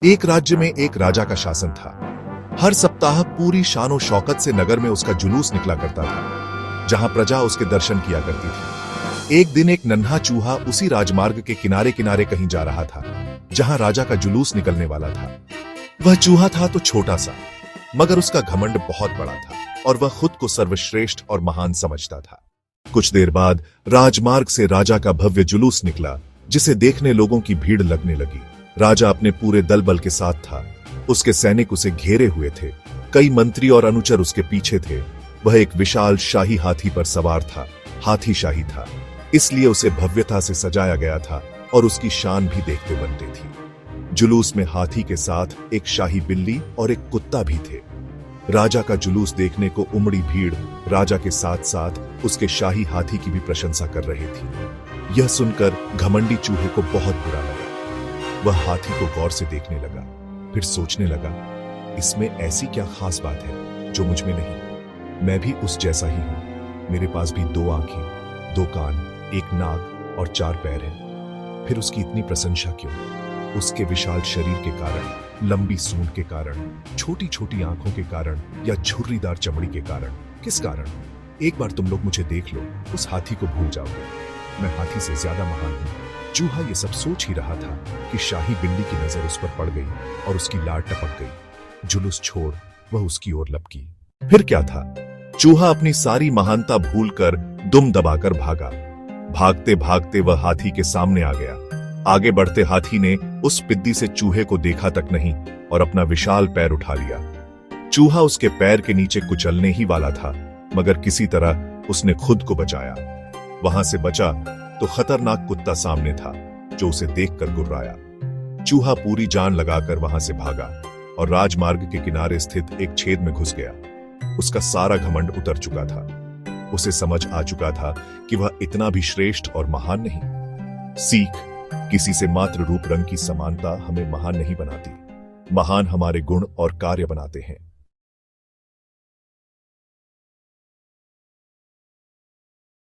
एक राज्य में एक राजा का शासन था। हर सप्ताह पूरी शानो शौकत से नगर में उसका जुलूस निकला करता था, जहां प्रजा उसके दर्शन किया करती थी। एक दिन एक नन्हा चूहा उसी राजमार्ग के किनारे किनारे कहीं जा रहा था, जहां राजा का जुलूस निकलने वाला था। वह चूहा था तो छोटा सा, मगर उसका घमंड बहुत बड़ा था और वह खुद को सर्वश्रेष्ठ और महान समझता था। कुछ देर बाद राजमार्ग से राजा का भव्य जुलूस निकला, जिसे देखने लोगों की भीड़ लगने लगी। राजा अपने पूरे दल बल के साथ था। उसके सैनिक उसे घेरे हुए थे। कई मंत्री और अनुचर उसके पीछे थे। वह एक विशाल शाही हाथी पर सवार था। हाथी शाही था, इसलिए उसे भव्यता से सजाया गया था और उसकी शान भी देखते बनती थी। जुलूस में हाथी के साथ एक शाही बिल्ली और एक कुत्ता भी थे। राजा का जुलूस देखने को उमड़ी भीड़ राजा के साथ साथ उसके शाही हाथी की भी प्रशंसा कर रही थी। यह सुनकर घमंडी चूहे को बहुत बुरा लगा। वह हाथी को गौर से देखने लगा, फिर सोचने लगा, इसमें ऐसी क्या खास बात है जो मुझ में नहीं? मैं भी उस जैसा ही हूं। मेरे पास भी 2 आंखें, 2 कान, 1 नाक और 4 पैर हैं। फिर उसकी इतनी प्रशंसा क्यों? उसके विशाल शरीर के कारण, लंबी सूंड के कारण, छोटी छोटी आंखों के कारण या झुर्रीदार चमड़ी के कारण? किस कारण? एक बार तुम लोग मुझे देख लो, उस हाथी को भूल जाओगे। मैं हाथी से ज्यादा महान हूं। चूहा ये सब सोच ही रहा था कि शाही बिल्ली की नजर उस पर पड़ गई और उसकी लार टपक गई। जुलूस छोड़ वह उसकी ओर लपकी। फिर क्या था? चूहा अपनी सारी महानता भूलकर दुम दबाकर भागा। भागते भागते वह हाथी के सामने आ गया। आगे बढ़ते हाथी ने उस पिद्दी से चूहे को देखा तक नहीं और अपना विशाल पैर उठा लिया। चूहा उसके पैर के नीचे कुचलने ही वाला था, मगर किसी तरह उसने खुद को बचाया। वहां से बचा तो खतरनाक कुत्ता सामने था, जो उसे देखकर गुर्राया। चूहा पूरी जान लगाकर वहां से भागा और राजमार्ग के किनारे स्थित एक छेद में घुस गया। उसका सारा घमंड उतर चुका था। उसे समझ आ चुका था कि वह इतना भी श्रेष्ठ और महान नहीं। सीख, किसी से मात्र रूप रंग की समानता हमें महान नहीं बनाती। महान हमारे गुण और कार्य बनाते हैं।